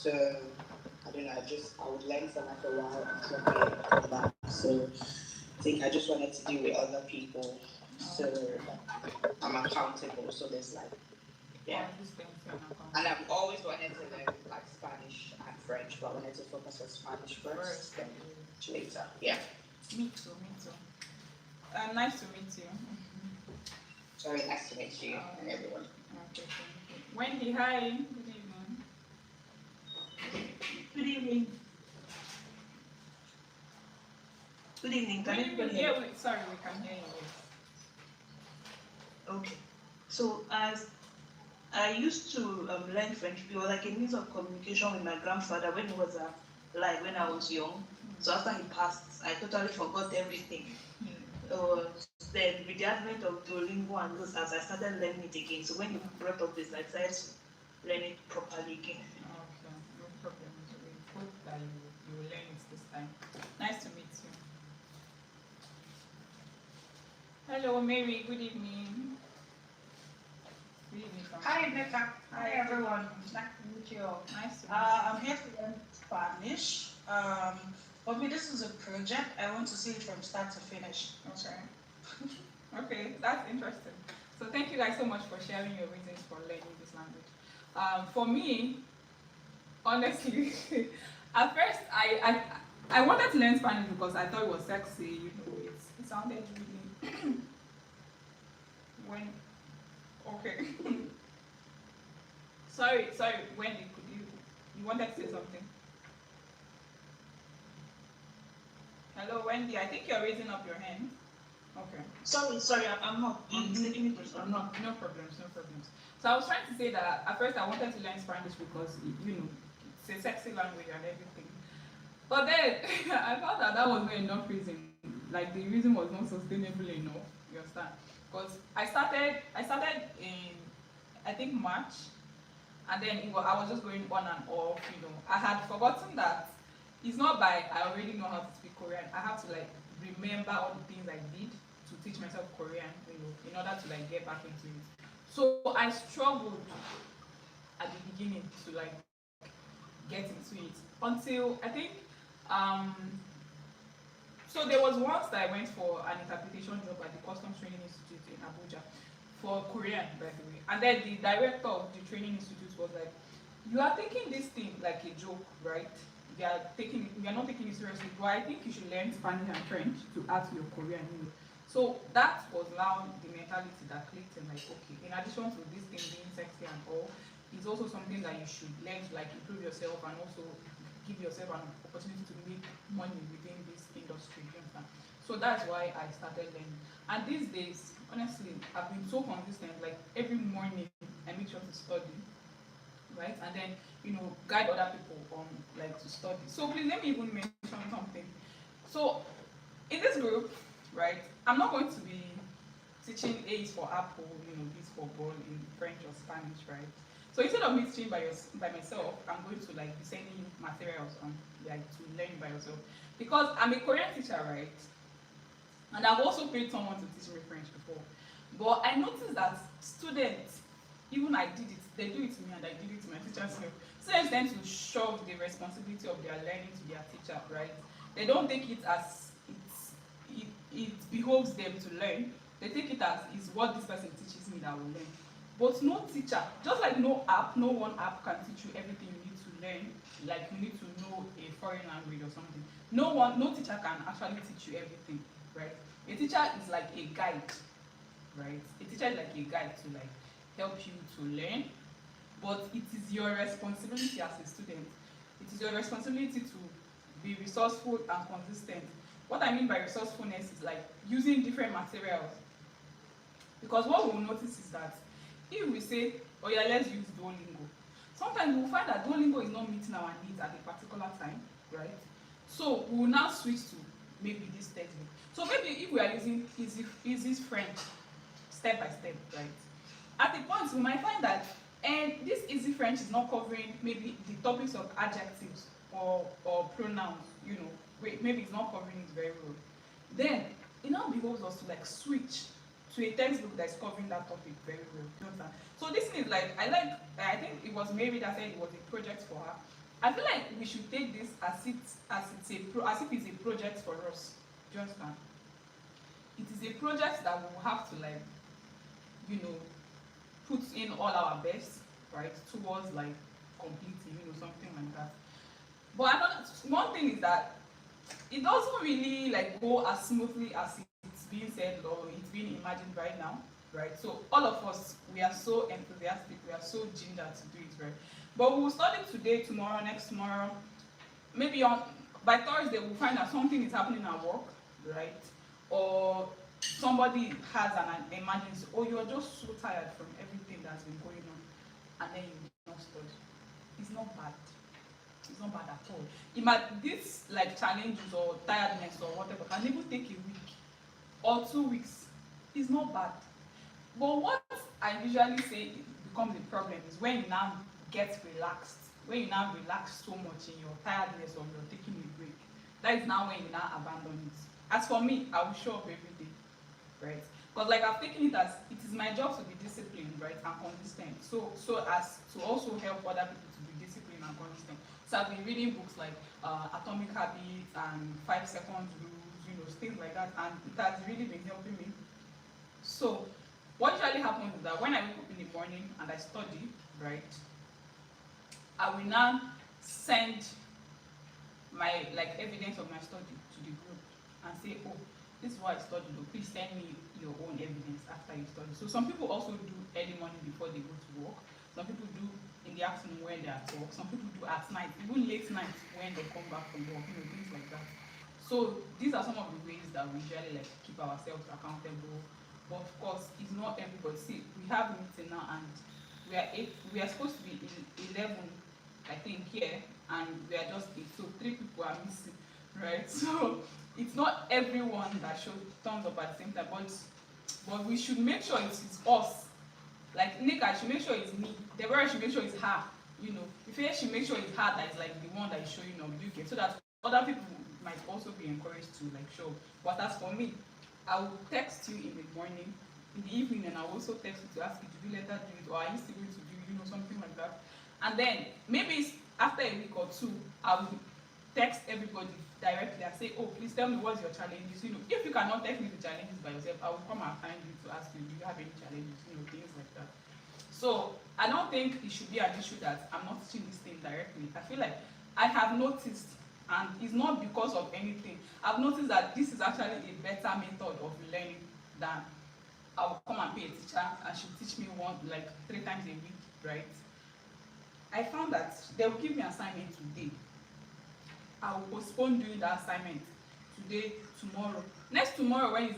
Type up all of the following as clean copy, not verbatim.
So I don't know. I would learn for like a while and come back. So I think I just wanted to deal with other people. So I'm accountable. So there's like yeah. And I've always wanted to learn like Spanish and French, but I wanted to focus on Spanish first, then later. Yeah. Me too, me too. Nice to meet you. Sorry, nice to meet you and everyone. Okay, thank you. Wendy, hi. Good evening. Good evening. Good evening. Can everybody hear me? Sorry, we can hear you. Okay. So as I used to learn French, it was like a means of communication with my grandfather when he was alive, when I was young. So after he passed, I totally forgot everything. Then with the advent of Duolingo and those, as I started learning it again. So when you brought up this, I decided to learn it properly again. Okay, no problem. We hope that you will learn it this time. Nice to meet you. Hello, Mary. Good evening. Good evening. Hi, Becca. Hi, everyone. Nice to meet you all. Nice to meet you. I'm here to learn Spanish. For me, this is a project. I want to see it from start to finish. Okay. Okay, that's interesting. So thank you guys so much for sharing your reasons for learning this language. For me, honestly, at first I wanted to learn Spanish because I thought it was sexy. You know, it sounded really when okay. sorry, Wendy, could you wanted to say something? Hello, Wendy. I think you're raising up your hand. Okay. Sorry, I'm not. I'm not. No problems, no problems. So I was trying to say that at first I wanted to learn Spanish because you know it's a sexy language and everything. But then I found that that was not enough reason. Like the reason was not sustainable enough. You understand? Because I started in I think March, and then I was just going on and off. You know, I had forgotten that it's not by I already know how to speak Korean. I have to like remember all the things I did to teach myself Korean, you know, in order to like get back into it. So I struggled at the beginning to like get into it until I think um so there was once that I went for an interpretation job at the Customs Training Institute in Abuja for Korean, by the way. And then the director of the training institute was like, "You are taking this thing like a joke, right? You are not taking it seriously. But I think you should learn Spanish and French to add to your Korean, you know." So that was now the mentality that clicked in, like, okay, in addition to this thing being sexy and all, it's also something that you should learn to like improve yourself and also give yourself an opportunity to make money within this industry. You understand? So that's why I started learning. And these days, honestly, I've been so consistent. Like every morning, I make sure to study, right? And then guide other people on like to study. So please let me even mention something. So in this group, right, I'm not going to be teaching A is for apple, B is for ball in French or Spanish, right? So instead of me teaching by myself, I'm going to like be sending you materials on like to learn by yourself. Because I'm a Korean teacher, right? And I've also paid someone to teach me French before. But I noticed that students, even I did it, they do it to me and I did it to my teacher self. Students tend to shove the responsibility of their learning to their teacher, right? They don't take it as it behoves them to learn. They take it as is what this person teaches me that I will learn. But no teacher, just like no one app can teach you everything you need to learn. Like you need to know a foreign language or something. No teacher can actually teach you everything, right? A teacher is like a guide, right? A teacher is like a guide to like help you to learn, but it is your responsibility as a student. It is your responsibility to be resourceful and consistent. What I mean by resourcefulness is like using different materials. Because what we'll notice is that if we say, oh yeah, let's use Duolingo, sometimes we'll find that Duolingo is not meeting our needs at a particular time, right? So we will now switch to maybe this textbook. So maybe if we are using easy French step by step, right? At the point we might find that this easy French is not covering maybe the topics of adjectives or pronouns, maybe it's not covering it very well. Then it now behoves us to like switch to a textbook that's covering that topic very well. You understand? So this thing is like I think it was Mary that said it was a project for her. I feel like we should take this as if it's a project for us. Do you understand? It is a project that we will have to like, you know, put in all our best, right, towards like completing, you know, something like that. But one thing is that it doesn't really like go as smoothly as it's being said or it's being imagined right now, right? So all of us, we are so enthusiastic, we are so gingered to do it, right? But we'll study today, tomorrow, next tomorrow. Maybe by Thursday we'll find that something is happening at work, right? Or somebody has an emergency, or you're just so tired from everything that's been going on, and then you do not study. It's not bad. It's not bad at all. This like challenges or tiredness or whatever can even take a week or 2 weeks. It's not bad. But what I usually say becomes a problem is when you now get relaxed, when you now relax so much in your tiredness or you're taking a break. That is now when you now abandon it. As for me, I will show up every day, right? Because like I've taken it as it is my job to be disciplined, right, and consistent. So as to also help other people to be disciplined and consistent. So I've been reading books like Atomic Habits and 5 Seconds Rules, you know, things like that, and it has really been helping me. So what usually happens is that when I wake up in the morning and I study, right, I will now send my like evidence of my study to the group and say, oh, this is what I studied, please send me your own evidence after you study. So some people also do early morning before they go to work. Some people do in the afternoon when they're at work. Some people do at night, even late night when they come back from work, you know, things like that. So these are some of the ways that we usually like keep ourselves accountable. But of course, it's not everybody. See, we have a meeting now and we are supposed to be 11, I think, here, and we are just 8. So 3 people are missing, right? So it's not everyone that turns up at the same time, but we should make sure it's us. Like Nika should make sure it's me. Deborah should make sure it's her. You know, if she make sure it's her that is like the one that is showing up, you get, so that other people might also be encouraged to like show. But as for me, I will text you in the morning, in the evening, and I will also text you to ask you, did you later do it, or are you still going to do, you know, something like that. And then maybe after a week or 2, I will text everybody directly and say, oh, please tell me what's your challenges. You know, if you cannot text me the challenges by yourself, I will come and find you to ask you, do you have any challenges, you know, things like that. So I don't think it should be an issue that I'm not teaching this thing directly. I feel like I have noticed, and it's not because of anything, I've noticed that this is actually a better method of learning than I will come and pay a teacher and she'll teach me 3 times a week, right? I found that they will give me assignment today. I will postpone doing the assignment today, tomorrow. Next tomorrow, when it's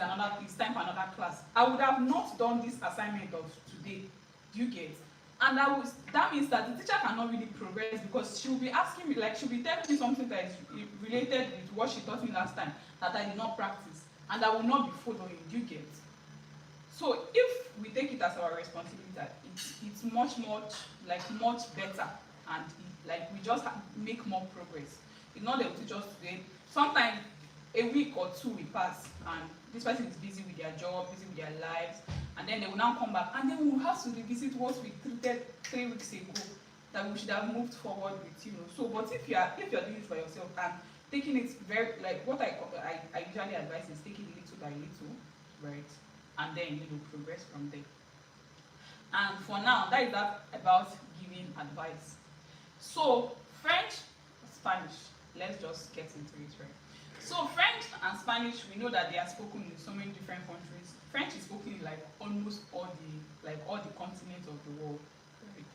time for another class, I would have not done this assignment of today. Do you get? And that means that the teacher cannot really progress because she will be asking me, like she'll be telling me something that is related with what she taught me last time that I did not practice, and I will not be following. Do you get? So if we take it as our responsibility, that it's much better, and we just make more progress. It's not that we teach us today. Sometimes a week or 2 will pass, and this person is busy with their job, busy with their lives, and then they will now come back, and then we will have to revisit what we treated 3 weeks ago that we should have moved forward with, you know. So, but if you're doing it for yourself and taking it very what I usually advise is taking it little by little, right, and then progress from there. And for now, that is that about giving advice. So French, Spanish. Let's just get into it, right? So French and Spanish, we know that they are spoken in so many different countries. French is spoken in almost all the continents of the world. Right?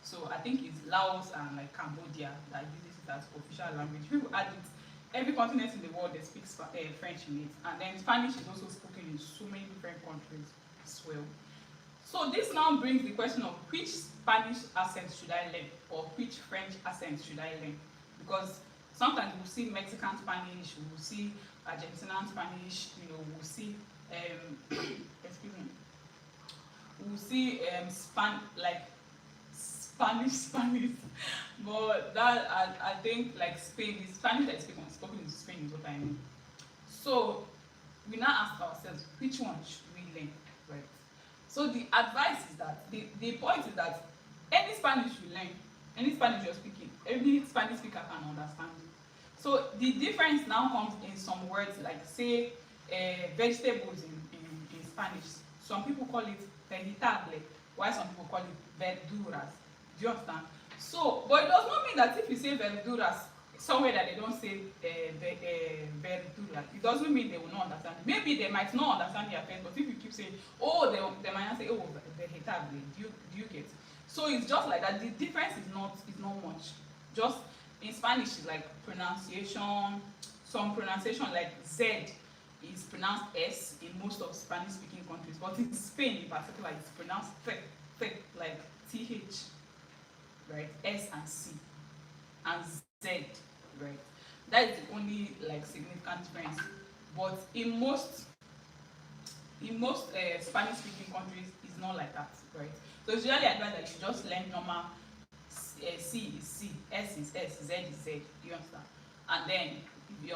So I think it's Laos and Cambodia that uses it as official language. People add it. Every continent in the world they speak French in it, and then Spanish is also spoken in so many different countries as well. So this now brings the question of which Spanish accent should I learn, or which French accent should I learn? Because sometimes we'll see Mexican Spanish, we'll see Argentinian Spanish, we'll see excuse me, we'll see Spanish, but that I think Spain is Spanish that is spoken in Spain is what I mean. So we now ask ourselves, which one should we learn, right? So the advice is that the point is that any Spanish you learn any Spanish you're speaking, every Spanish speaker can understand you. So the difference now comes in some words like say vegetables in Spanish. Some people call it vegetable, while some people call it verduras. Do you understand? So, but it does not mean that if you say verduras somewhere that they don't say verdura, it doesn't mean they will not understand. Maybe they might not understand their first, but if you keep saying, oh, they might not say, oh, vegetable. Do you get? So it's just like that. The difference is not much. Just in Spanish, it's like pronunciation. Some pronunciation like Z is pronounced S in most of Spanish-speaking countries, but in Spain in particular, it's pronounced like TH, right? S and C, and Z, right? That is the only like significant difference. But in most Spanish-speaking countries, it's not like that, right? So it's usually advised that you should just learn normal. C is C, S is S, Z is Z. You understand? And then if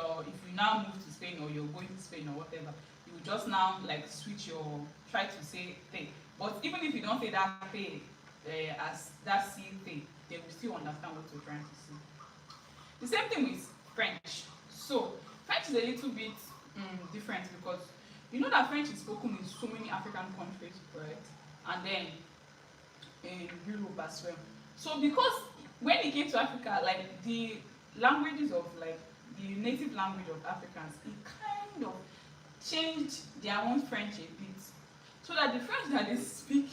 you now move to Spain or you're going to Spain or whatever, you just now like switch try to say thing. But even if you don't say that thing as that C thing, they will still understand what you're trying to say. The same thing with French. So French is a little bit different because you know that French is spoken in so many African countries, right? And then in Europe as well. So because when it came to Africa, like the languages of like the native language of Africans, it kind of changed their own French a bit. So that the French that they speak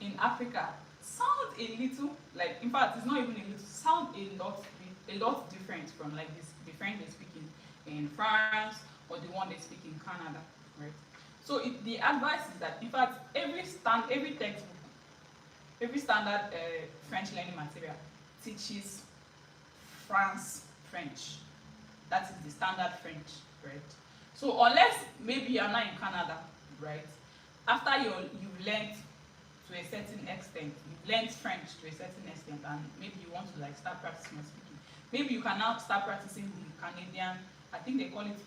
in Africa sound a little like, in fact, it's not even a little, sound a lot different from like the French they speak in France or the one they speak in Canada, right? So the advice is that, in fact, every textbook, every standard French learning material teaches France French. That is the standard French, right? So unless maybe you're not in Canada, right? After you've learned to a certain extent, you've learned French to a certain extent, and maybe you want to like start practicing your speaking. Maybe you can now start practicing the Canadian, I think they call it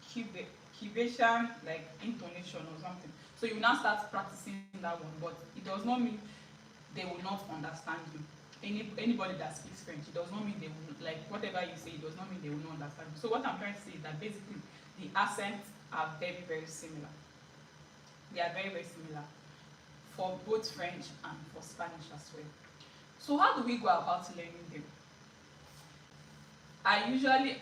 Quebecian, like intonation or something. So you now start practicing that one, but it does not mean they will not understand you. Anybody that speaks French, it does not mean they will, like whatever you say, it does not mean they will not understand you. So what I'm trying to say is that basically the accents are very, very similar. They are very, very similar for both French and for Spanish as well. So how do we go about learning them? I usually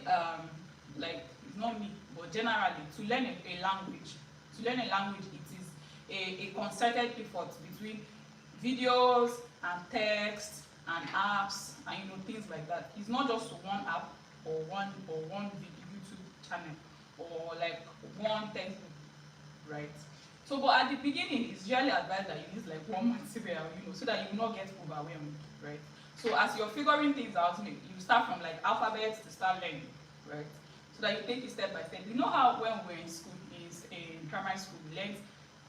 like, it's not me, but generally to learn a language, it is a concerted effort between videos and text and apps and things like that. It's not just one app or one YouTube channel or like one textbook, right? So, but at the beginning, it's usually advised that you use like one material, so that you will not get overwhelmed, right? So as you're figuring things out, you start from like alphabets to start learning, right? So that you take it step by step. You know how when we're in school, in primary school, we learned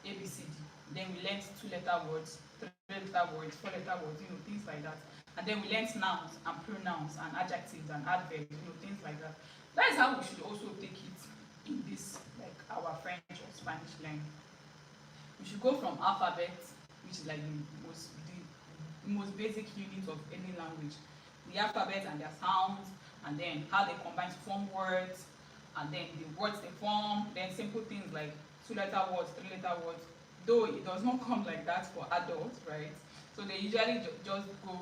ABCD, then we learned 2-letter words, 3-letter words, 4-letter words, things like that. And then we learned nouns and pronouns and adjectives and adverbs, things like that. That is how we should also take it in this, like our French or Spanish learning. We should go from alphabet, which is like the most basic unit of any language. The alphabet and their sounds, and then how they combine to form words, and then the words they form, then simple things like 2-letter words, 3-letter words, though it does not come like that for adults, right? So they usually just go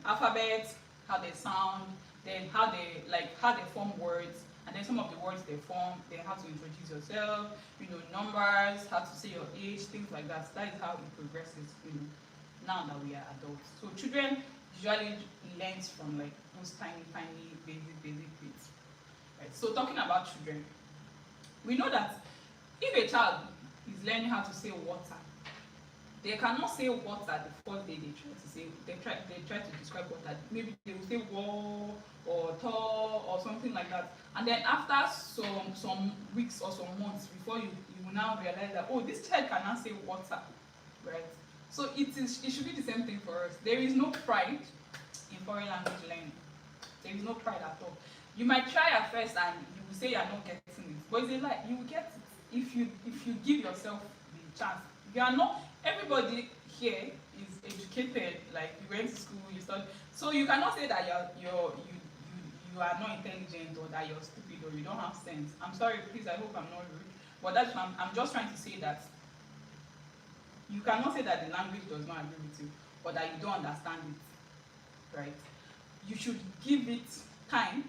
alphabet, how they sound, then how they form words, and then some of the words they form, then how to introduce yourself, numbers, how to say your age, things like that. That is how it progresses, now that we are adults. So children usually learn from like those tiny basic bits. Right? So talking about children, we know that if a child is learning how to say water, they cannot say water the first day they try to describe water. Maybe they will say war or tall or something like that. And then after some weeks or some months before you will now realize that, oh, this child cannot say water, right? So it should be the same thing for us. There is no pride in foreign language learning. There is no pride at all. You might try at first and you will say you're not getting it, but it's a lie. You will get it if you give yourself the chance. You are not. Everybody here is educated, like you went to school, you studied. So you cannot say that you are not intelligent or that you're stupid or you don't have sense. I'm sorry, please. I hope I'm not rude, but that's I'm just trying to say that you cannot say that the language does not agree with you or that you don't understand it, right? You should give it time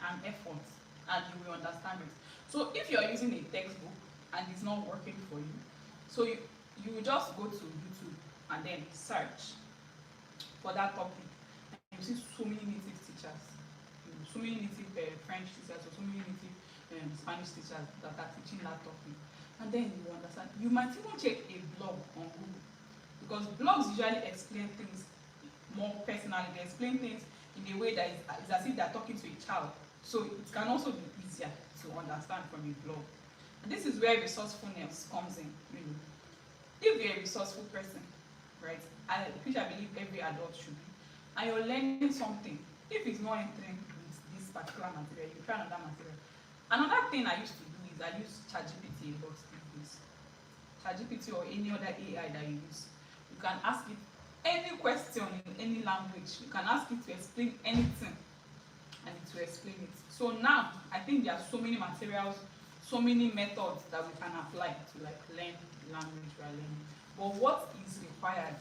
and effort, and you will understand it. So if you're using a textbook and it's not working for you, so you will just go to YouTube and then search for that topic, and you see so many native teachers, so many native French teachers, or so many native Spanish teachers that are teaching that topic, and then you understand. You might even check a blog on Google, because blogs usually explain things more personally. They explain things in a way that is as if they're talking to a child. So it can also be easier to understand from a blog. And this is where resourcefulness comes in. If you're a resourceful person, right, which I believe every adult should be, and you're learning something, if it's not entering with this particular material, you try another material. Another thing I used to do is I use ChatGPT a lot these days. ChatGPT or any other AI that you use. You can ask it any question in any language. You can ask it to explain anything, and it will explain it. So now I think there are so many materials, so many methods that we can apply to like learn the language we are learning. But what is required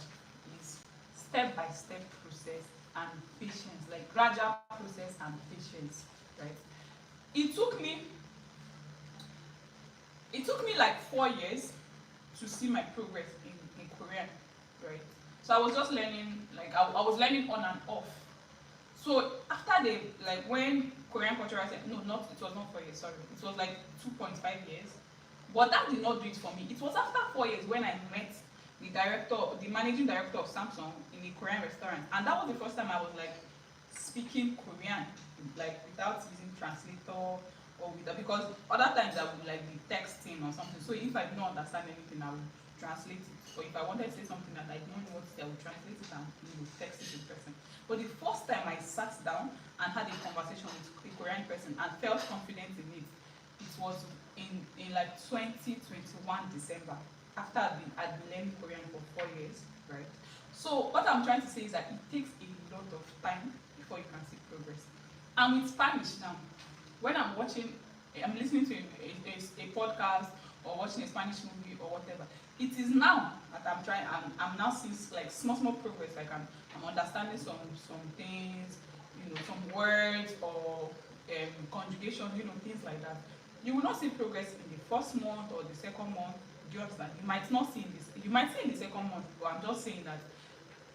is step-by-step process and patience, like gradual process and patience, right? It took me like 4 years to see my progress in Korean, right? So I was just learning, like I was learning on and off. So after when Korean cultural said, no, it was not 4 years, sorry. It was like 2.5 years. But that did not do it for me. It was after 4 years when I met the managing director of Samsung in a Korean restaurant. And that was the first time I was like speaking Korean, like without using translator or because other times I would like be texting or something. So if I do not understand anything, I would translate it. Or if I wanted to say something that I don't know what to say, I would translate it and text it to the person. But the first time I sat down and had a conversation with a Korean person and felt confident in it, it was in like 2021 December, after I'd been learning Korean for 4 years, right? So what I'm trying to say is that it takes a lot of time before you can see progress. And with Spanish now, when I'm listening to a podcast or watching a Spanish movie or whatever, it is now that I'm now seeing like small progress, like I'm understanding some things, some words or conjugation, things like that. You will not see progress in the first month or the second month. Do you understand? You might not see in this. You might see in the second month, but I'm just saying that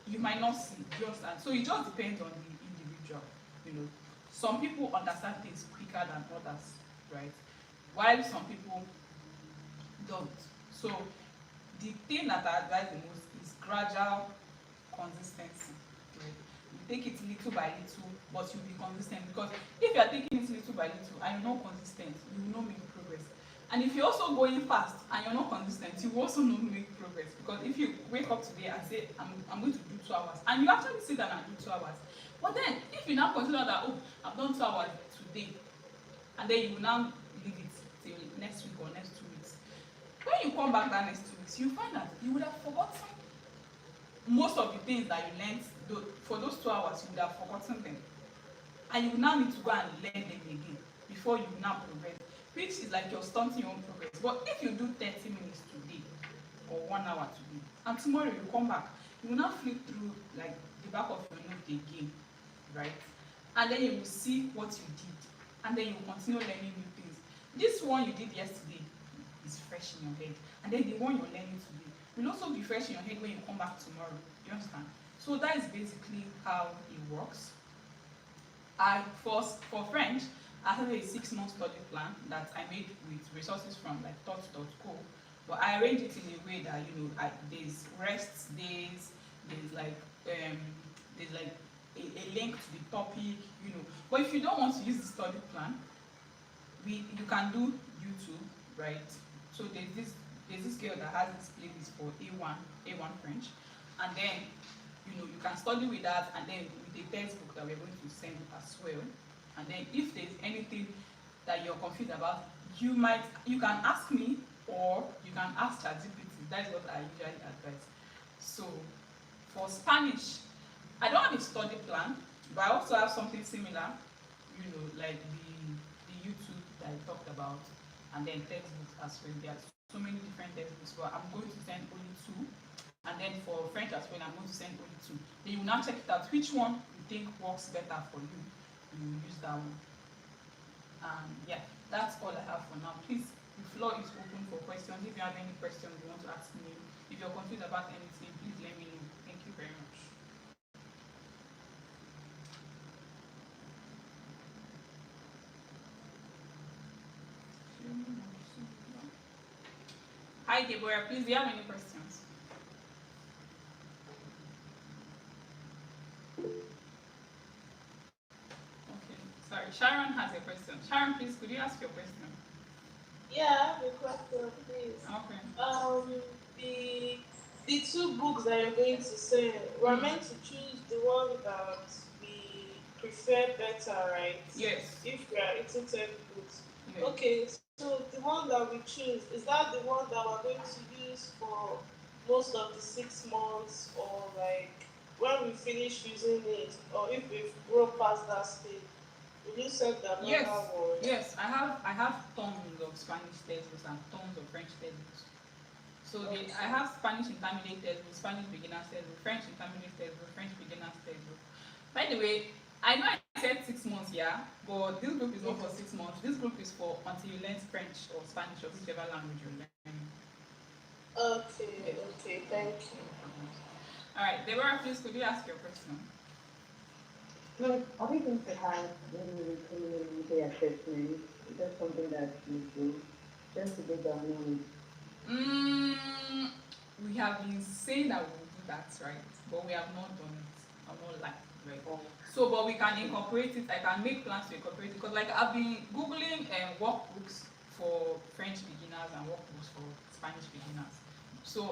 you might not see. Do you understand? So it just depends on the individual. Some people understand things quicker than others, right? While some people don't. So the thing that I advise the most is gradual consistency. Right? You take it little by little, but you'll be consistent, because if you are taking it little by little and you're not consistent, you will not make progress. And if you're also going fast and you're not consistent, you will also not make progress. Because if you wake up today and say, I'm going to do 2 hours, and you actually sit down and do 2 hours, but then if you now consider that, oh, I've done 2 hours today, and then you will now leave it till next week or next 2 weeks. When you come back that next 2 weeks, you find that you would have forgotten most of the things that you learned for those 2 hours. You would have forgotten them, and you will now need to go and learn them again before you now progress, which is like you're stunting your own progress. But if you do 30 minutes today or 1 hour today, and tomorrow you come back, you will now flip through like the back of your note again, right? And then you will see what you did, and then you will continue learning new things. This one you did yesterday is fresh in your head, and then the one you're learning today will also be fresh in your head when you come back tomorrow. Do you understand? So that is basically how it works. For French, I have a 6-month study plan that I made with resources from like thoughts.co, but I arrange it in a way that there's rest days, there's like a link to the topic, But if you don't want to use the study plan, you can do YouTube, right? So there's this girl that has this playlist for A1 French, and then you can study with that, and then with the textbook that we're going to send as well. And then if there's anything that you're confused about, you can ask me, or you can ask ChatGPT. That's what I usually advise. So For Spanish, I don't have a study plan, but I also have something similar, like the YouTube that I talked about, and then textbooks as well. There are so many different textbooks, but I'm going to send only two. And then for French as well, I'm going to send only two. Then you will now check it out. Which one you think works better for you? You will use that one. Yeah, that's all I have for now. Please, the floor is open for questions. If you have any questions you want to ask me, if you're confused about anything, please let me know. Thank you very much. Hi, Deborah. Please, do you have any questions? Okay, sorry. Sharon has a question. Sharon, please, could you ask your question? Yeah, I have a question, please. Okay. The two books that you're going to send, we're meant to choose the one that we prefer better, right? Yes. If we are eating textbooks. Yes. Okay, so the one that we choose, is that the one that we're going to use for most of the 6 months, or like when we finish using it, or if we've grown past that stage? Will you send another Yes. one? Yes, I have tons of Spanish textbooks and tons of French textbooks. So I have Spanish intermediate textbook, Spanish beginner's textbook, French intermediate textbook, French beginner's textbook. By the way, I know I said 6 months, yeah, but this group is not for 6 months. This group is for until you learn French or Spanish or whichever language you're learning. Okay, thank you. All right, Deborah, please, could you ask your question? No, are we going to have any community assessment? Is that something that we do just to get the knowledge? We have been saying that we will do that, right? But we have not done it. I'm not like, right? So, but we can incorporate it. I can make plans to incorporate it because, like, I've been googling workbooks for French beginners and workbooks for Spanish beginners. So,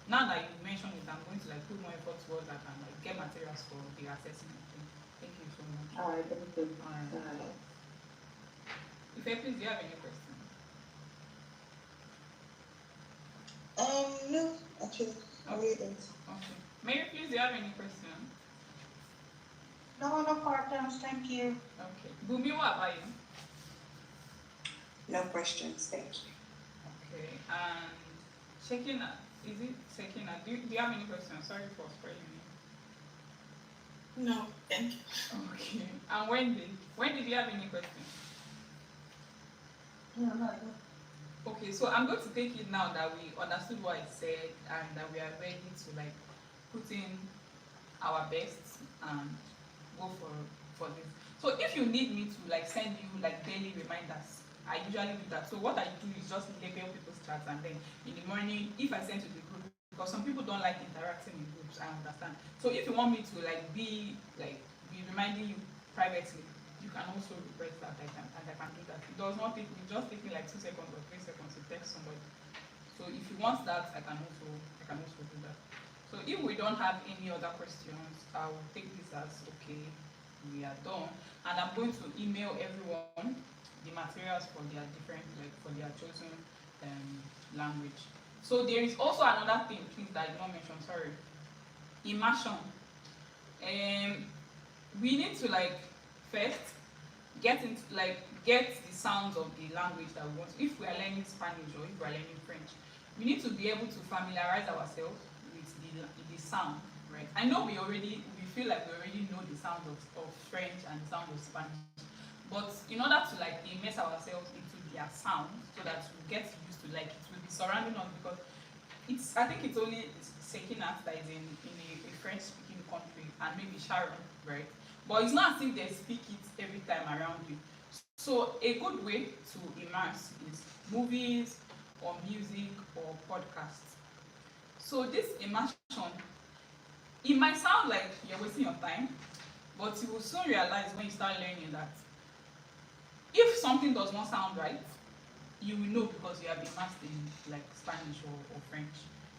now that you mentioned it, I'm going to like put more effort towards that and like get materials for the assessment. Thank you so much. All right, thank you. If please, do you have any questions? No, actually, I really don't. Okay. Mary, please, do you have any questions? No questions, thank you. Okay. Bumi, what about you? No questions, thank you. Okay. And Shekina, is it Shekina? Do you have any questions? Sorry for spoiling you. No, thank you. Okay. And Wendy, do you have any questions? No. Okay, so I'm going to take it now that we understood what I said and that we are ready to like put in our best and go for this. So if you need me to like send you like daily reminders, I usually do that. So what I do is just label people's chats, and then in the morning, if I send to the group, because some people don't like interacting in groups, I understand. So if you want me to like be reminding you privately, you can also request that I can do that. It does not take me, just take me like 2 seconds or 3 seconds to text somebody. So if you want that, I can also do that. So if we don't have any other questions, I will take this as okay, we are done. And I'm going to email everyone the materials for their different, like for their chosen language. So there is also another thing, please, that I did not mention, sorry. Immersion. We need to like first get the sounds of the language that we want. If we are learning Spanish or if we are learning French, we need to be able to familiarize ourselves with the sound, right? I know we feel like we already know the sound of French and the sound of Spanish, but in order to like immerse ourselves into their sound so that we get used to like it will be surrounding us, because I think it's only Sekina that is in a French speaking country and maybe Sharon, right? But it's not as if they speak it every time around you. So a good way to immerse is movies or music or podcasts. So this immersion, it might sound like you're wasting your time, but you will soon realize when you start learning that if something does not sound right, you will know because you have immersed in like Spanish or French.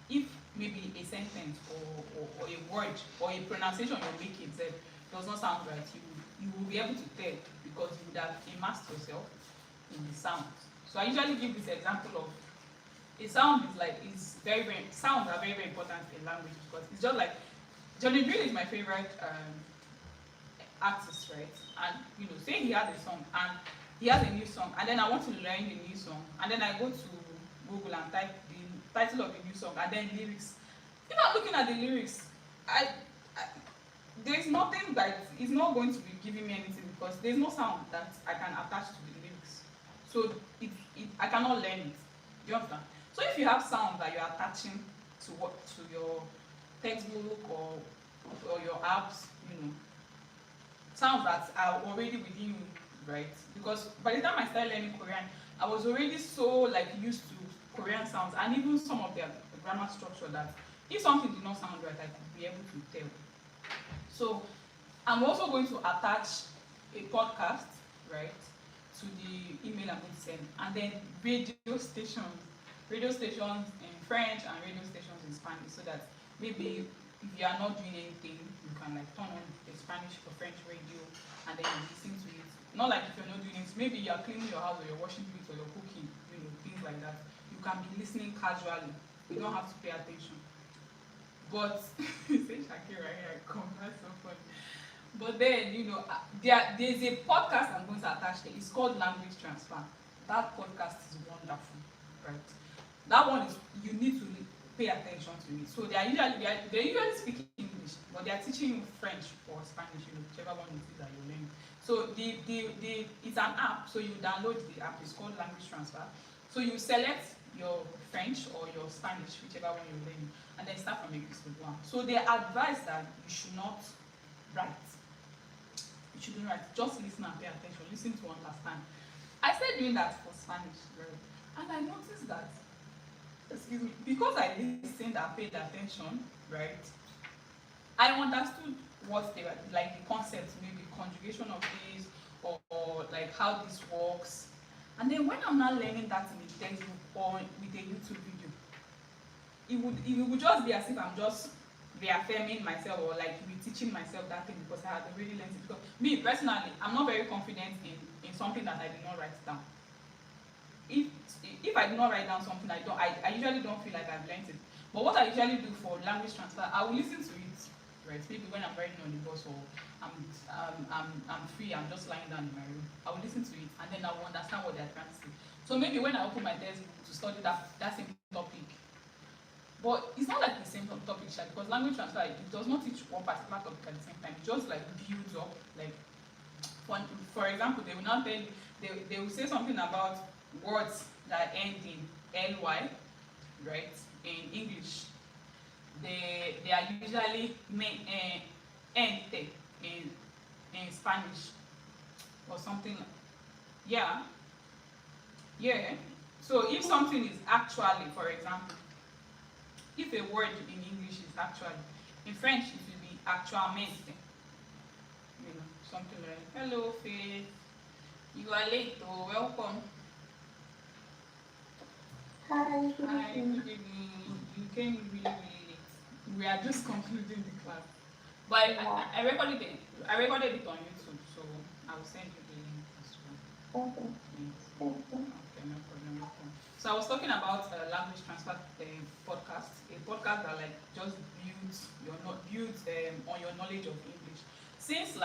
If maybe a sentence or a word or a pronunciation you're making does not sound right, you will be able to tell because you would have immersed yourself in the sound. So I usually give this example of a sound sounds are very, very important in language because it's just like Johnny Drill is my favorite artist, right? And say he has a song and he has a new song, and then I want to learn the new song, and then I go to Google and type the title of the new song and then lyrics. If I'm looking at the lyrics, I there's nothing that is not going to be giving me anything because there's no sound that I can attach to the lyrics. So I cannot learn it. Do you understand? So if you have sound that you're attaching to your textbook or your apps, sounds that are already within you, right? Because by the time I started learning Korean, I was already so used to Korean sounds and even some of their grammar structure that if something did not sound right, I could be able to tell. So I'm also going to attach a podcast, right, to the email I'm going to send, and then radio stations in French and radio stations in Spanish, so that maybe if you are not doing anything, you can turn on the Spanish or French radio and then you listen to it. Not like if you're not doing it, maybe you are cleaning your house or you're washing plates or you're cooking, things like that. You can be listening casually. You don't have to pay attention. But say Shakira here, come, that's so funny. But then, there's a podcast I'm going to attach there. It's called Language Transfer. That podcast is wonderful, right? That one is you need to pay attention to it. So they're usually speaking English, but they are teaching you French or Spanish, whichever one it is that you're learning. So it's an app. So you download the app. It's called Language Transfer. So you select your French or your Spanish, whichever one you're learning, and then start from episode 1. So they advise that you should not write. You shouldn't write. Just listen and pay attention. Listen to understand. I started doing that for Spanish, right? And I noticed that, excuse me, because I listened and paid attention, right? I understood what they were the concept, maybe conjugation of this, or how this works. And then when I'm not learning that in the textbook or with a YouTube video, it would just be as if I'm just reaffirming myself or teaching myself that thing because I had already learned it. Because me personally, I'm not very confident in something that I did not write down. If I do not write down something, I usually don't feel like I've learned it. But what I usually do for language transfer, I will listen to it, right? Maybe when I'm riding on the bus or I'm free, I'm just lying down in my room. I will listen to it and then I will understand what they're trying to say. So maybe when I open my textbook to study that same topic, but it's not the same topic, because language transfer, it does not teach one particular topic at the same time. It just builds up. For example, they will not tell you, they will say something about words that end in ly, right? In English, they are usually ente in Spanish or something yeah. So if something is actually, for example, if a word in English is actually, in French it will be actualmente. Something like, hello Faith, you are late, oh, welcome. Hi, good Hi, evening. good evening. You came really late. We are just concluding the class. But I recorded it. I recorded it on YouTube, so I will send you the link as well. Okay, Yes. thank you. Okay, no problem. So I was talking about language transfer podcast, a podcast that just builds on your knowledge of English. Since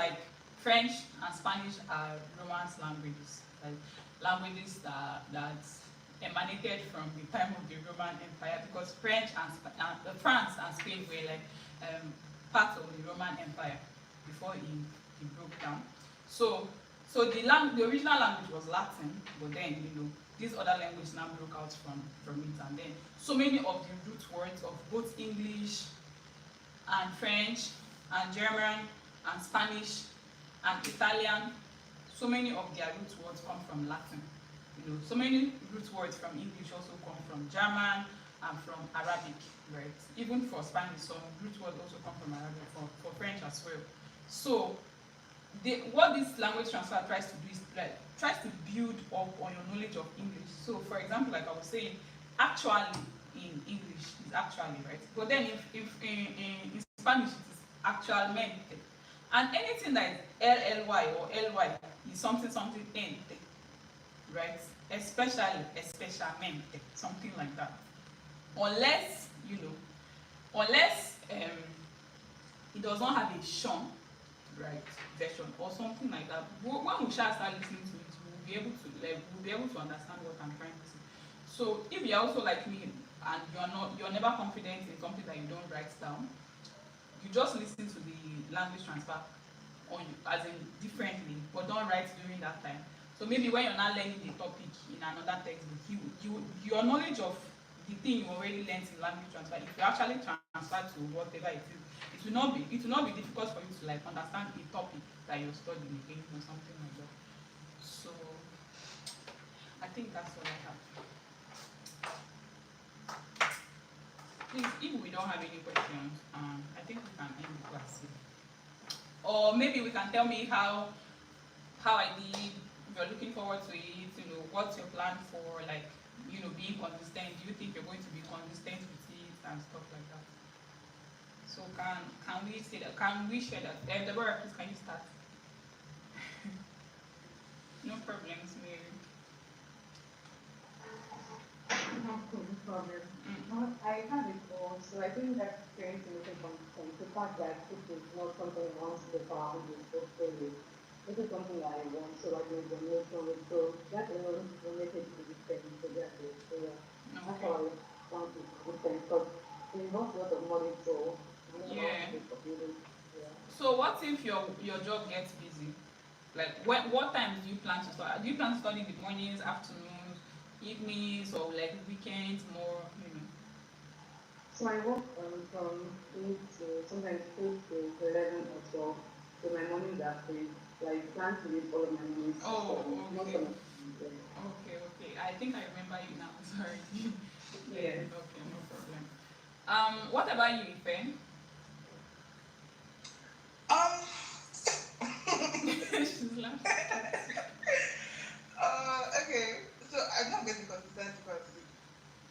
French and Spanish are Romance languages, languages that emanated from the time of the Roman Empire, because France and Spain were part of the Roman Empire before it broke down. So the original language was Latin, but then these other languages now broke out from it, and then so many of the root words of both English and French and German and Spanish and Italian, so many of their root words come from Latin. So many root words from English also come from German and from Arabic, right? Even for Spanish, some root words also come from Arabic, for French as well. So what this language transfer tries to do is tries to build up on your knowledge of English. So for example, like I was saying, actually in English is actually, right? But then if in Spanish it is actualmente. And anything that is LLY or LY is something ente, right? Especialmente, something like that. Unless it does not have a shun, right, version or something like that. When we shall start listening to it, we'll be able to understand what I'm trying to say. So if you're also like me and you're never confident in something that you don't write down, you just listen to the language transfer on you, as in differently, but don't write during that time. So maybe when you're not learning the topic in another textbook, your knowledge of the thing you already learned in language transfer, if you actually transfer to whatever it is, it will not be difficult for you to like understand the topic that you're studying again or something like that. So I think that's all I have. Please, if we don't have any questions, I think we can end the class here. Or maybe we can tell me how I did. If you're looking forward to it, what's your plan for like, being consistent? Do you think you're going to be consistent with it and stuff like that? So can we say that? Can we share that? Deborah, please, can you start? No problems, Mary. No problem. I have it all, so I think that's very significant from the fact that this is not something once the found is portfolio. This is something that I want, so I can donate on it. So that alone related to the thing, so that's it. So yeah, that's how I want to do things, because it involves a lot of money, so Yeah. Yeah. So what if your job gets busy? Like what time do you plan to start? Do you plan to study in the mornings, afternoons, evenings, or like weekends more? So I work from 8 to sometimes 8 to 11 or so. So my mornings are free. So I plan to use all of my mornings. Oh, Not okay. all of them. Okay. I think I remember you now. Sorry. Yeah. Okay, no problem. What about you, Ife? She's laughing. Okay. So I'm not getting consistent because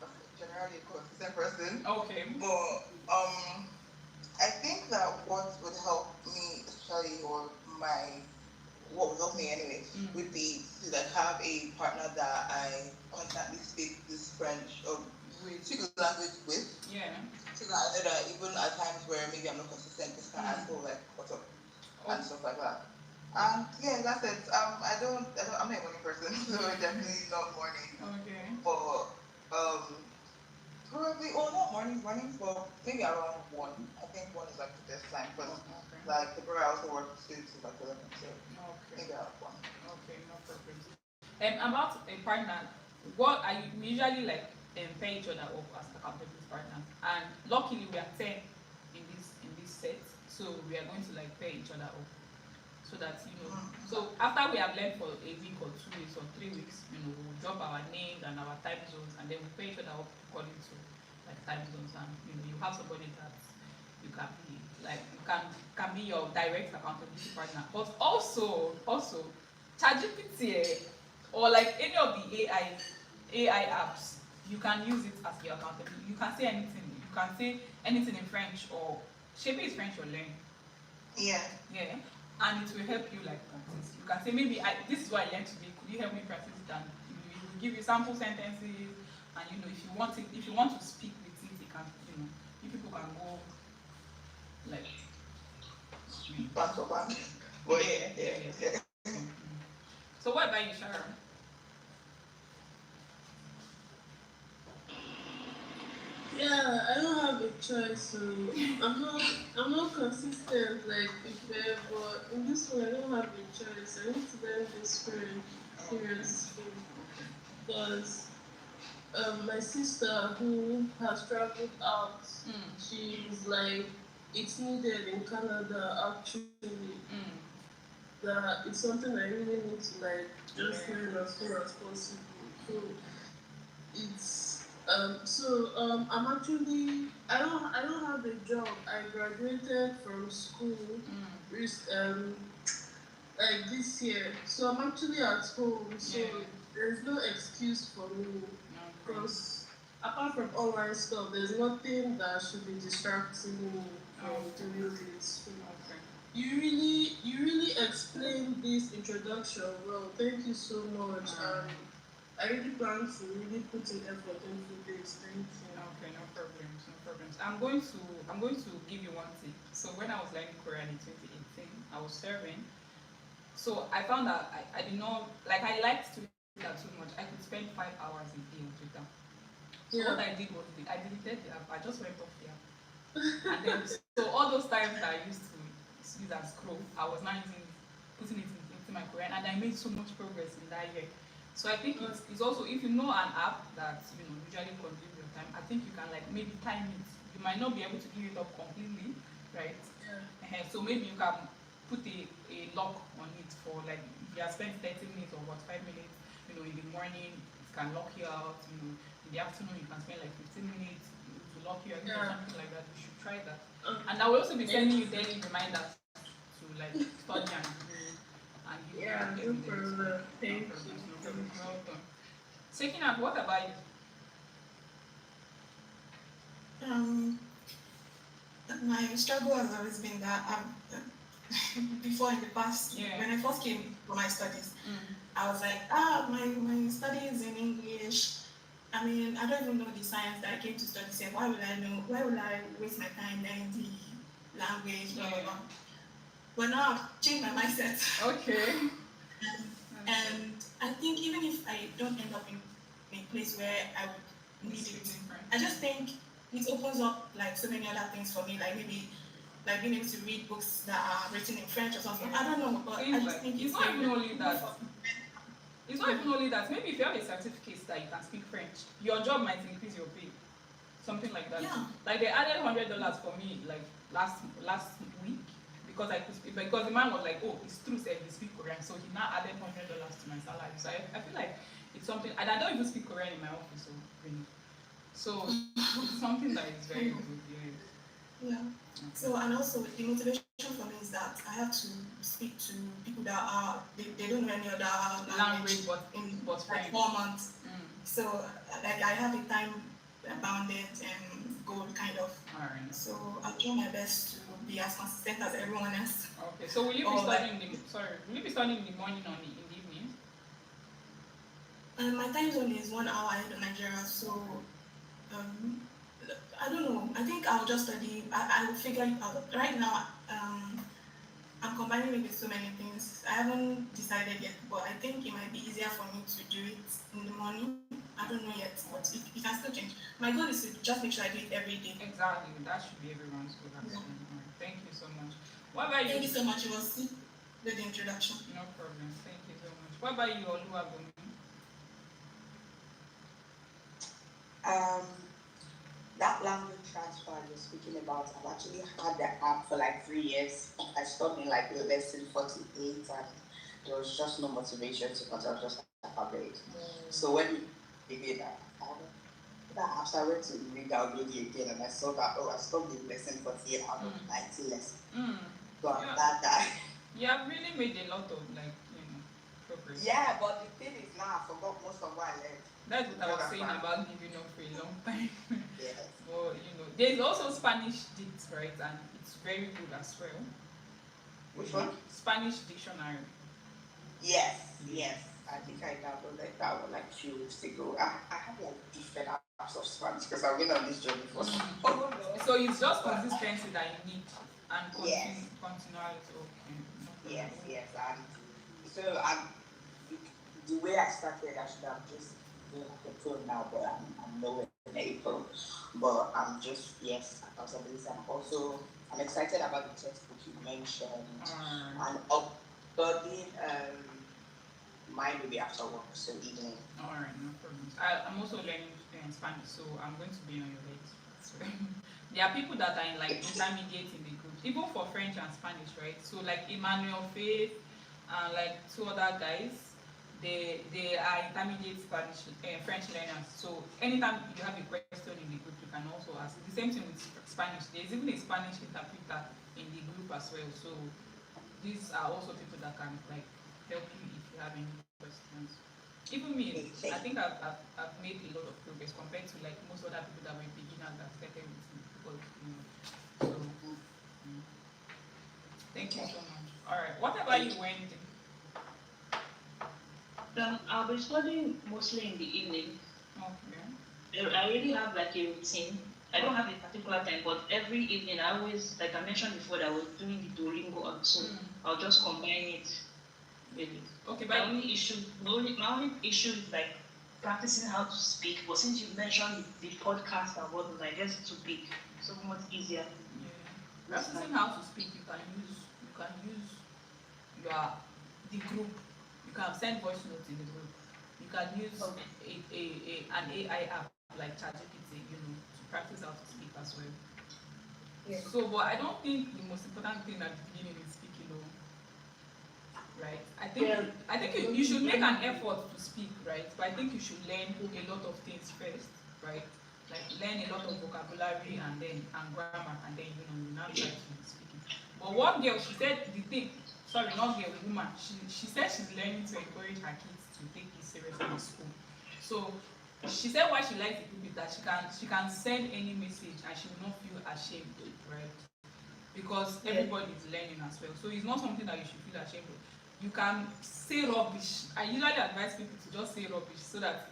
I'm generally a consistent person. Okay. But I think that what would help me, especially what would help me anyway, would be to like have a partner that I constantly speak this French or speak the language with. Yeah. So that I know that even at times where maybe I'm not consistent, just can ask for like what's up and stuff like that. And yeah, that's it. I'm not a morning person, so definitely not morning. Okay. But probably, not mornings, but maybe around 1. I think 1 is like the best time because like the girl I also work to like 11, so maybe around 1. Okay, no problem. About a partner, what we usually like pair each other up as accountability partners, and luckily we are 10 in this set, so we are going to like pair each other up, so that So after we have learned for a week or 2 weeks or 3 weeks, we'll drop our names and our time zones, and then we pair each other up according to like time zones, and you have somebody that you can be like can be your direct accountability partner, but also ChatGPT or like any of the AI apps, you can use it as your accountability. You can say anything. You can say anything in French, or Shebi is French or learn. Yeah. Yeah. And it will help you like practice. You can say maybe this is what I learned today. Could you help me practice it? And it will give you sample sentences. And if you want to speak with it, it can you people can go like Back to back. But yeah. So what about you, Sharon? Yeah, I don't have a choice. So I'm not consistent like before, but in this one I don't have a choice. I need to learn this French seriously because my sister who has traveled out, she's like it's needed in Canada actually. That it's something I really need to like just learn as soon as possible. So it's I'm actually I don't have a job. I graduated from school like this year. So I'm actually at home. So there's no excuse for me because apart from online stuff, there's nothing that should be distracting me from doing this. You really explained this introduction well. Thank you so much. I really plan to really put in effort into this. Thank you. Okay, no problems, no problems. I'm going to give you one tip. So when I was learning Korean in 2018, I was serving. So I found that I did not like I liked Twitter too much. I could spend 5 hours a day on Twitter. So what I did was I deleted the app. I just went off the app. And then so all those times that I used to use and scroll, I was now putting it into my Korean, and I made so much progress in that year. So I think it's also if you know an app that usually consumes your time, I think you can like maybe time it. You might not be able to give it up completely, right? So maybe you can put a lock on it for like if you have spent 30 minutes or what 5 minutes, in the morning it can lock you out. In the afternoon you can spend like 15 minutes to lock you out, something like that. You should try that. And I will also be sending you daily reminders to like study and do and give you No problem. Thank you. welcome. Sekinat, what about you? My struggle has always been that before in the past, when I first came for my studies, I was like, my studies in English. I mean, I don't even know the science that I came to study. So why would I know? Why would I waste my time learning the language, blah, blah, blah. But now I've changed my mindset. Okay. And I think even if I don't end up in a place where I would need it, I just think it opens up like so many other things for me, like maybe like being able to read books that are written in French or something. I don't know, but I just think it's not even only that. It's not even only that. Maybe if you have a certificate that you can speak French, your job might increase your pay. Something like that. Yeah. Like they added $100 for me like last week because I could speak, because the man was like, oh, it's true, said he speak Korean, so he now added $100 to my salary. So I feel like it's something, and I don't even speak Korean in my office, so it's something that is very good. Yeah. So, and also the motivation for me is that I have to speak to people that are they don't know any other language but in French. 4 months. So like I have a time bounded goal kind of. Alright. So I'll try my best to be as consistent as everyone else. Okay. So will you be studying will you be studying in the morning or in the evening? My time zone is 1 hour ahead of Nigeria, so I don't know. I think I'll just study. I will figure it out. Right now, I'm combining it with so many things. I haven't decided yet, but I think it might be easier for me to do it in the morning. I don't know yet, but it can still change. My goal is to just make sure I do it every day. Exactly. That should be everyone's goal. Yeah. Thank you so much. What about you? Thank you so much. It was good introduction. No problem. Thank you so much. What about you, Oluwabomi? That language transfer you're speaking about, I've actually had the app for like 3 years. I stopped in like lesson 48 and there was just no motivation to continue, I was just like, So when we did that, after I went to re-download it again and I saw that, I stopped in lesson 48 out of 90 lessons. So I'm glad that. You have really made a lot of progress. Yeah, but the thing is now I forgot most of what I learned. That's what I was saying about giving up for a long time. Yes. But there's also Spanish Dict, right? And it's very good as well. Which one? Spanish dictionary. Yes. I think I downloaded that one like a few weeks ago. I have like different apps of Spanish because I've been on this journey for so long. So it's just consistency that you need and continuality. Okay. Yes. And so the way I started, I should have just doing like a pro now, but I'm nowhere in April. But I'm just, accountability. I'm excited about the textbook you mentioned. And uploading mine will be after work, so evening. Alright, no problem. I'm also learning Spanish, so I'm going to be on your list. So, there are people that are in like intermediate in the group, even for French and Spanish, right? So like Emmanuel Faith and like 2 other guys, they are intermediate French learners. So anytime you have a question in the group, you can also ask. The same thing with Spanish. There's even a Spanish interpreter in the group as well. So these are also people that can like help you if you have any questions. Even me, I think I've made a lot of progress compared to like most other people that were beginners that started with me. So thank you so much. All right. What about you, Wendy? I'll be studying mostly in the evening. Okay. I really have like a routine. I don't have a particular time, but every evening I always, like I mentioned before, that I was doing the Duolingo app, so I'll just combine it with it. Okay, My but only issue is like practicing how to speak. But since you mentioned the podcast and whatnot, I guess it will be so much easier. practicing how to speak, you can use your the group. You can send voice notes in the group. You can use an AI app like ChatGPT, to practice how to speak as well. Yeah. So, but I don't think the most important thing at the beginning is speaking, right? I think you should make an effort to speak, right? But I think you should learn a lot of things first, right? Like learn a lot of vocabulary and grammar, and then you now try to speak it. But one girl, she said the thing. Sorry, not girl, woman. She said she's learning to encourage her kids to take it seriously in school. So she said why she likes the group is that she can send any message and she will not feel ashamed, right? Because everybody is learning as well. So it's not something that you should feel ashamed of. You can say rubbish. I usually advise people to just say rubbish so that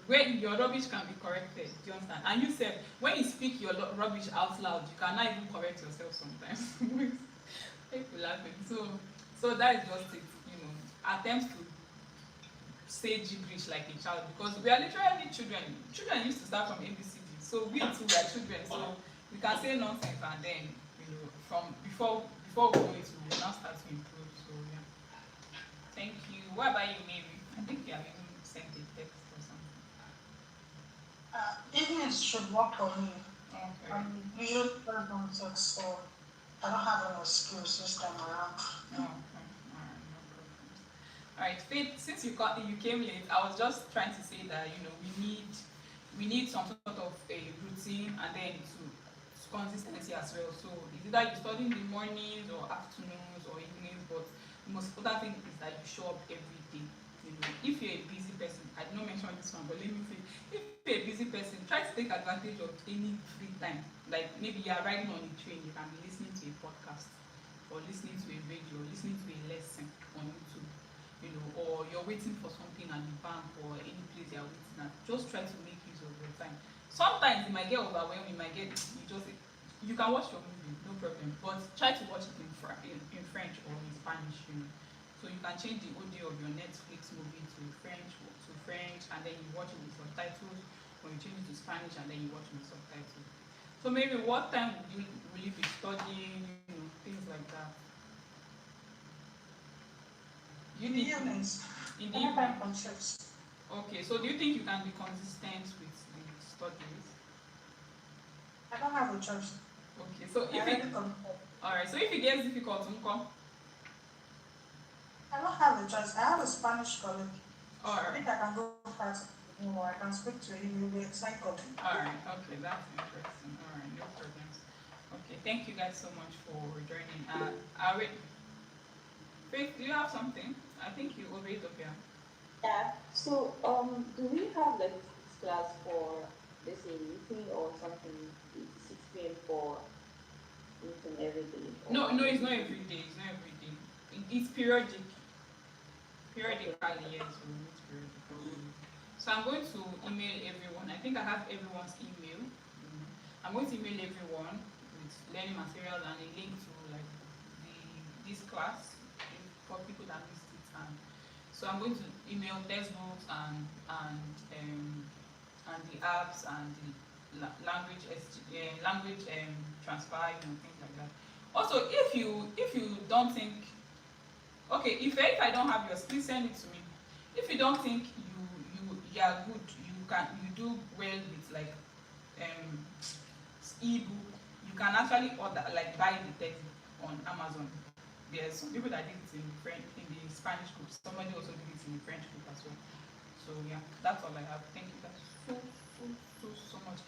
when your rubbish can be corrected, do you understand? And you said when you speak your rubbish out loud, you cannot even correct yourself sometimes. People laughing. So that is just it. Attempts to say gibberish like a child, because we are literally children. Children used to start from ABCD. So we too are children. So we can say nonsense and then from before we go into, we will now start to improve. So yeah. Thank you. What about you, Mary? I think you have even sent a text or something. Evenings should work for me. Okay. I'm usually very on text, so I don't have any excuse this time around. Okay. Alright, no problem. Alright, Faith, since you came late, I was just trying to say that we need some sort of a routine and then to consistency as well. So it's either you study in the mornings or afternoons or evenings, but the most important thing is that you show up every day. If you're a busy person, I did not mention this one, but let me say, if you're a busy person, try to take advantage of any free time. Like maybe you are riding on a train, you can be listening to a podcast, or listening to a radio, or listening to a lesson on YouTube, or you're waiting for something at the bank or any place you're waiting at. Just try to make use of your time. Sometimes you might get overwhelmed, you can watch your movie, no problem, but try to watch it in French or in Spanish, So you can change the audio of your Netflix movie to French, and then you watch it with subtitles, or you change it to Spanish and then you watch it with subtitles. So maybe what time will you be studying, things like that. In the evenings. In the evening. Okay, so do you think you can be consistent with the studies? I don't have a choice. Okay, so if it gets difficult, I don't have a choice. I have a Spanish colleague. Alright. I think I can go fast. I can speak to him. He'll be excited. Alright, okay, that's interesting. Alright, no problems. Okay, thank you guys so much for joining. Faith, do you have something? I think you already up here. Yeah. So, do we have like class for let's say meeting or something 6 p.m. for meeting every day? No, it's not every day. It's not every day. It's periodic. Periodically, yes, we meet periodically. So I'm going to email everyone. I think I have everyone's email. I'm going to email everyone with learning materials and a link to like this class for people that missed it. So I'm going to email textbooks and the apps and the language transfer, things like that. Also, if you don't think, okay, if I don't have yours, please send it to me. If you don't think you are good, you do well with like ebook, you can actually order, like buy the textbook on Amazon. There's some people that did it in the Spanish group. Somebody also did it in the French group as well. So yeah, that's all I have. Thank you guys so much.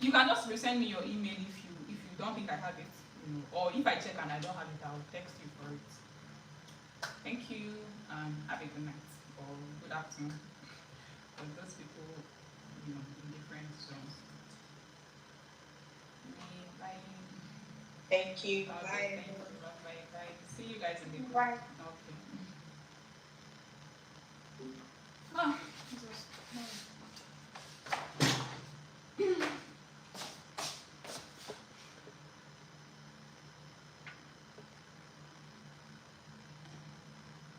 You can just resend me your email if you don't think I have it, or if I check and I don't have it, I'll text you for it. Thank you, and have a good night or good afternoon for those people, in different zones. Bye. Thank you. Okay, Bye. thank you. Bye. See you guys in the Bye.